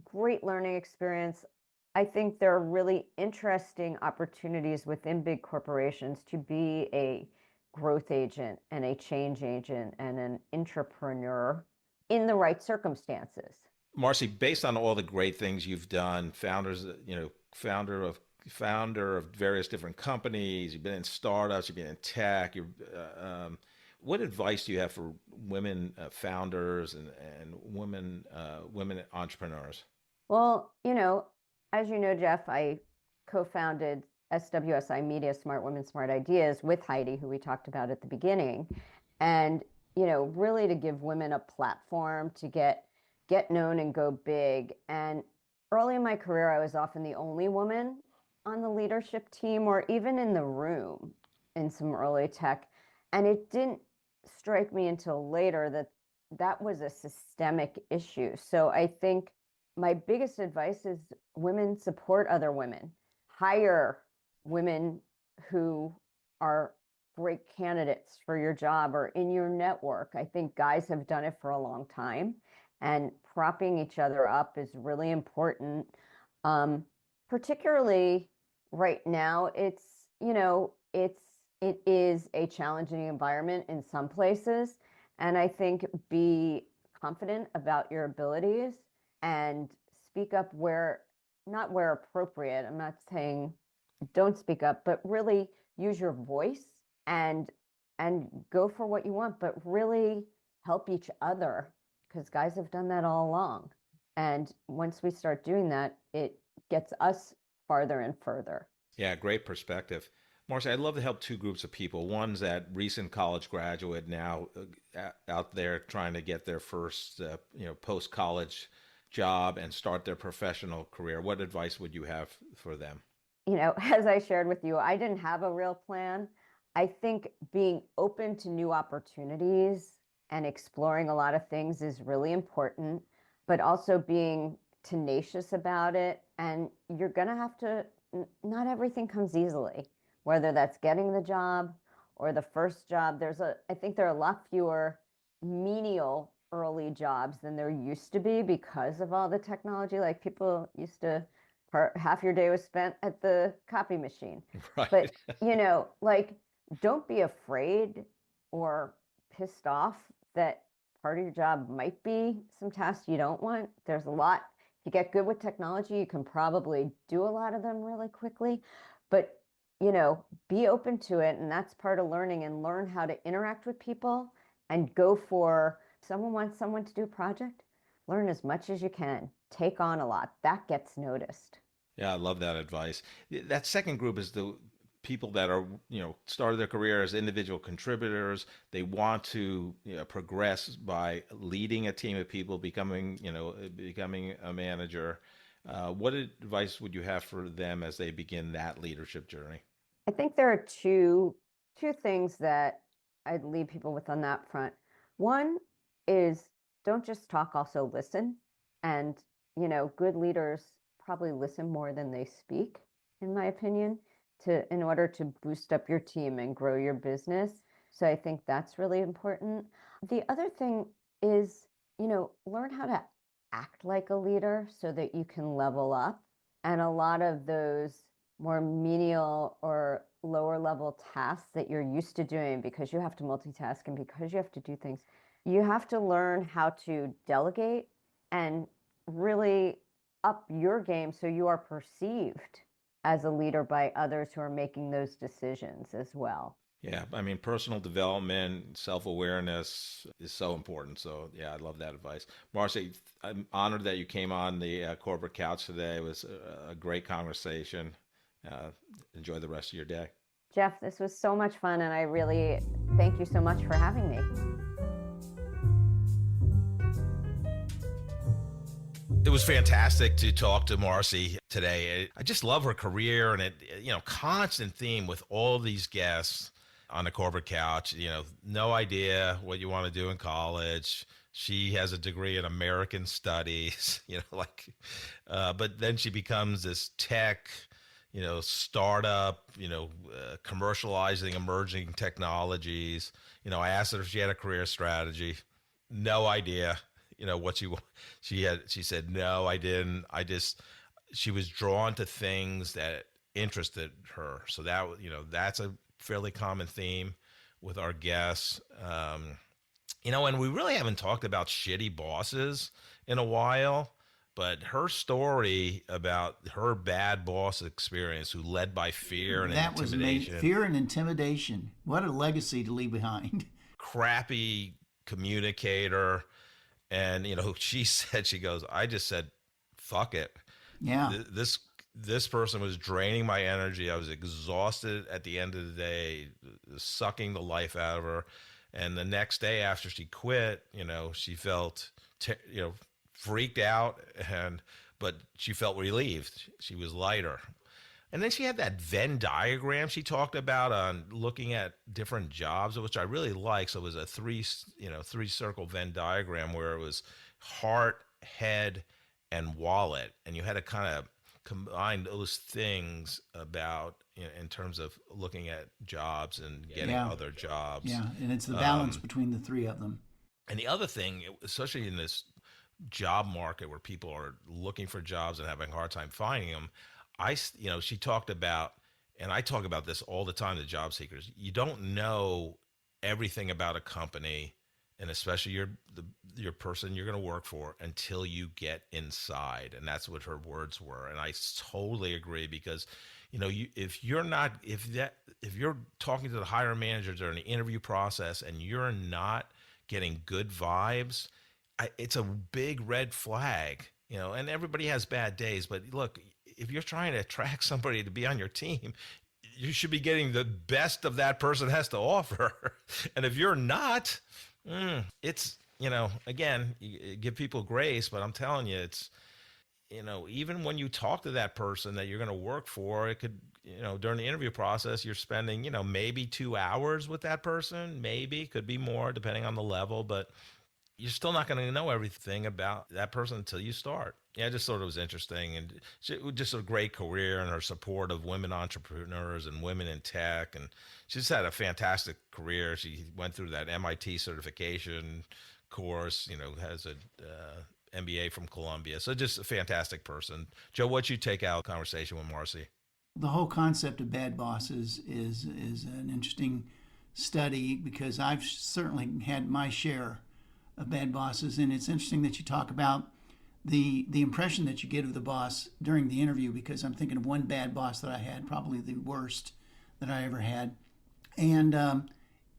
great learning experience. I think there are really interesting opportunities within big corporations to be a growth agent and a change agent and an entrepreneur in the right circumstances. Marci, based on all the great things you've done, founder of various different companies, you've been in startups, you've been in tech. What advice do you have for women founders and women entrepreneurs? Well, as you know, Jeff, I co-founded SWSI Media Smart Women, Smart Ideas with Heidi, who we talked about at the beginning. And, really to give women a platform to get known and go big. And early in my career, I was often the only woman on the leadership team or even in the room in some early tech. And it didn't strike me until later that that was a systemic issue. So I think my biggest advice is women support other women, hire women who are great candidates for your job or in your network. I think guys have done it for a long time, and propping each other up is really important. Particularly right now, it is a challenging environment in some places. And I think be confident about your abilities and speak up not where appropriate. I'm not saying don't speak up, but really use your voice and go for what you want, but really help each other, because guys have done that all along. And once we start doing that, it gets us farther and further. Yeah, great perspective. Marci, I'd love to help two groups of people. One's that recent college graduate now out there trying to get their first, post-college job and start their professional career. What advice would you have for them? As I shared with you, I didn't have a real plan. I think being open to new opportunities and exploring a lot of things is really important, but also being tenacious about it. And you're going to have to, not everything comes easily, whether that's getting the job or the first job. I think there are a lot fewer menial early jobs than there used to be because of all the technology. Like people used to, half your day was spent at the copy machine. Right. But, don't be afraid or pissed off that part of your job might be some tasks you don't want. There's a lot. If you get good with technology, you can probably do a lot of them really quickly. But, be open to it. And that's part of learning, and learn how to interact with people and go for someone wants someone to do a project. Learn as much as you can. Take on a lot. That gets noticed. Yeah, I love that advice. That second group is the people that are, started their career as individual contributors. They want to, progress by leading a team of people, becoming a manager. What advice would you have for them as they begin that leadership journey? I think there are two things that I'd leave people with on that front. One is, don't just talk, also listen. And, good leaders probably listen more than they speak, in my opinion, in order to boost up your team and grow your business. So I think that's really important. The other thing is, learn how to act like a leader so that you can level up. And a lot of those more menial or lower level tasks that you're used to doing, because you have to multitask and because you have to do things, you have to learn how to delegate and really up your game so you are perceived as a leader by others who are making those decisions as well. Yeah, I mean, personal development, self-awareness is so important. So, yeah, I love that advice. Marci, I'm honored that you came on the Corporate Couch today. It was a great conversation. Enjoy the rest of your day. Jeff, this was so much fun, and I really thank you so much for having me. It was fantastic to talk to Marci today. I just love her career, and constant theme with all these guests on the Corporate Couch. No idea what you want to do in college. She has a degree in American Studies, but then she becomes this tech, startup, commercializing emerging technologies. I asked her if she had a career strategy. No idea. What she said, no, I didn't. She was drawn to things that interested her. So that's a fairly common theme with our guests. And we really haven't talked about shitty bosses in a while, but her story about her bad boss experience who led by fear and intimidation. Fear and intimidation. What a legacy to leave behind. Crappy communicator. And, she goes, I just said, fuck it. Yeah. This person was draining my energy. I was exhausted at the end of the day, sucking the life out of her. And the next day after she quit, she felt, freaked out, but she felt relieved. She was lighter. And then she had that Venn diagram she talked about on looking at different jobs, which I really like. So it was a three circle Venn diagram where it was heart, head, and wallet. And you had to kind of combine those things about, in terms of looking at jobs and getting other jobs. Yeah, and it's the balance between the three of them. And the other thing, especially in this job market where people are looking for jobs and having a hard time finding them, she talked about, and I talk about this all the time to job seekers, you don't know everything about a company, and especially your person you're going to work for, until you get inside. And that's what her words were. And I totally agree, because if you're talking to the hiring manager during the interview process and you're not getting good vibes, it's a big red flag. And everybody has bad days, but look, if you're trying to attract somebody to be on your team, you should be getting the best of that person has to offer. And if you're not, it's, again, you give people grace, but I'm telling you, it's, even when you talk to that person that you're going to work for, it could, during the interview process, you're spending, maybe 2 hours with that person, maybe, could be more depending on the level, but you're still not going to know everything about that person until you start. Yeah, I just thought it was interesting, and just a great career, and her support of women entrepreneurs and women in tech. And she's had a fantastic career. She went through that MIT certification course, has a MBA from Columbia. So just a fantastic person. Joe, what'd you take out of the conversation with Marci? The whole concept of bad bosses is an interesting study, because I've certainly had my share of bad bosses. And it's interesting that you talk about the impression that you get of the boss during the interview, because I'm thinking of one bad boss that I had, probably the worst that I ever had. And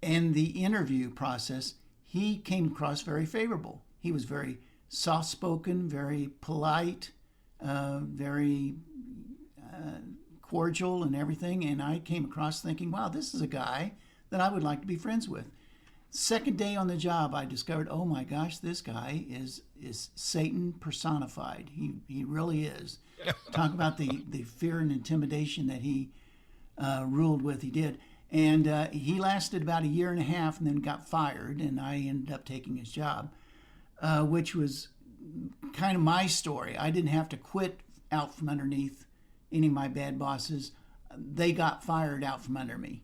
the interview process, he came across very favorable. He was very soft-spoken, very polite, very cordial and everything. And I came across thinking, wow, this is a guy that I would like to be friends with. Second day on the job, I discovered, oh my gosh, this guy is Satan personified. He really is. Talk about the fear and intimidation that he ruled with. He did. And he lasted about 1.5 years and then got fired, and I ended up taking his job, which was kind of my story. I didn't have to quit out from underneath any of my bad bosses. They got fired out from under me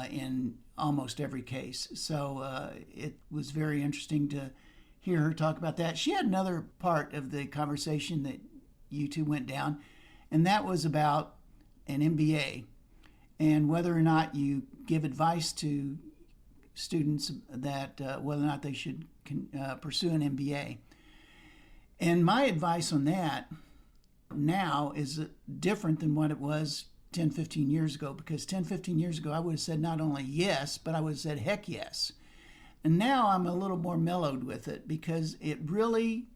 in almost every case. So it was very interesting to hear her talk about that. She had another part of the conversation that you two went down, and that was about an MBA and whether or not you give advice to students that whether or not they should pursue an MBA. And my advice on that now is different than what it was 10, 15 years ago, because 10, 15 years ago, I would have said not only yes, but I would have said heck yes. And now I'm a little more mellowed with it, because it really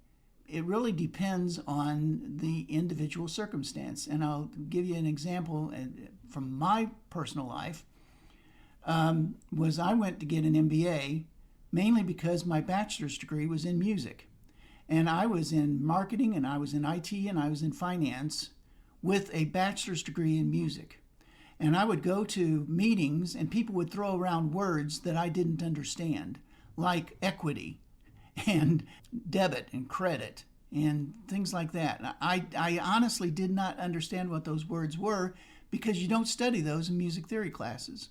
depends on the individual circumstance. And I'll give you an example from my personal life. Was I went to get an MBA mainly because my bachelor's degree was in music. And I was in marketing, and I was in IT, and I was in finance with a bachelor's degree in music. And I would go to meetings and people would throw around words that I didn't understand, like equity and debit and credit and things like that. I honestly did not understand what those words were, because you don't study those in music theory classes.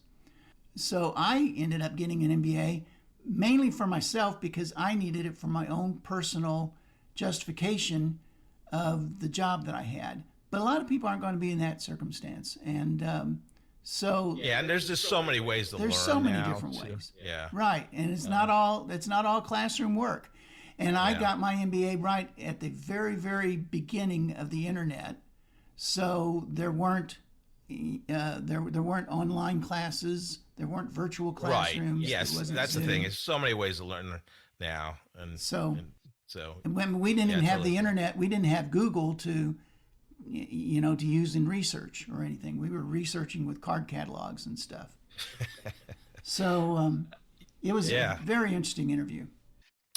So I ended up getting an MBA mainly for myself, because I needed it for my own personal justification of the job that I had. But a lot of people aren't going to be in that circumstance. And so yeah, and there's just so many ways to learn. There's so many now, different ways. Yeah. Right. And it's not all classroom work. And I got my MBA right at the very, very beginning of the internet. So there weren't there weren't online classes, there weren't virtual classrooms. Right. Yes, that's Zoom. The thing. There's so many ways to learn now. And so when we didn't even have the internet, we didn't have Google to use in research or anything. We were researching with card catalogs and stuff. So it was a very interesting interview.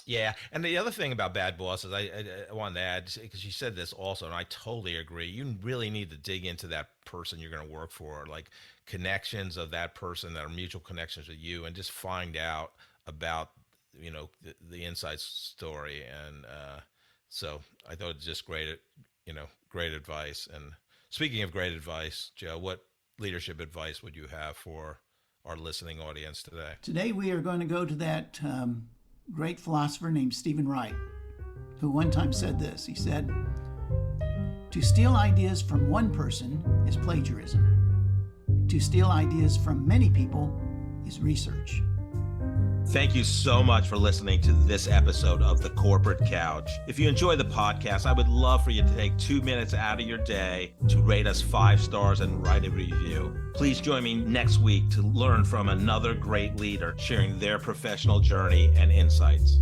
Yeah, and the other thing about bad bosses, I wanted to add, because you said this also, and I totally agree, you really need to dig into that person you're going to work for, like connections of that person that are mutual connections with you, and just find out about, the inside story. And so I thought it was just great advice. And speaking of great advice, Joe, what leadership advice would you have for our listening audience today? Today we are going to go to that great philosopher named Stephen Wright, who one time said this. He said, "To steal ideas from one person is plagiarism. To steal ideas from many people is research." Thank you so much for listening to this episode of The Corporate Couch. If you enjoy the podcast, I would love for you to take 2 minutes out of your day to rate us 5 stars and write a review. Please join me next week to learn from another great leader sharing their professional journey and insights.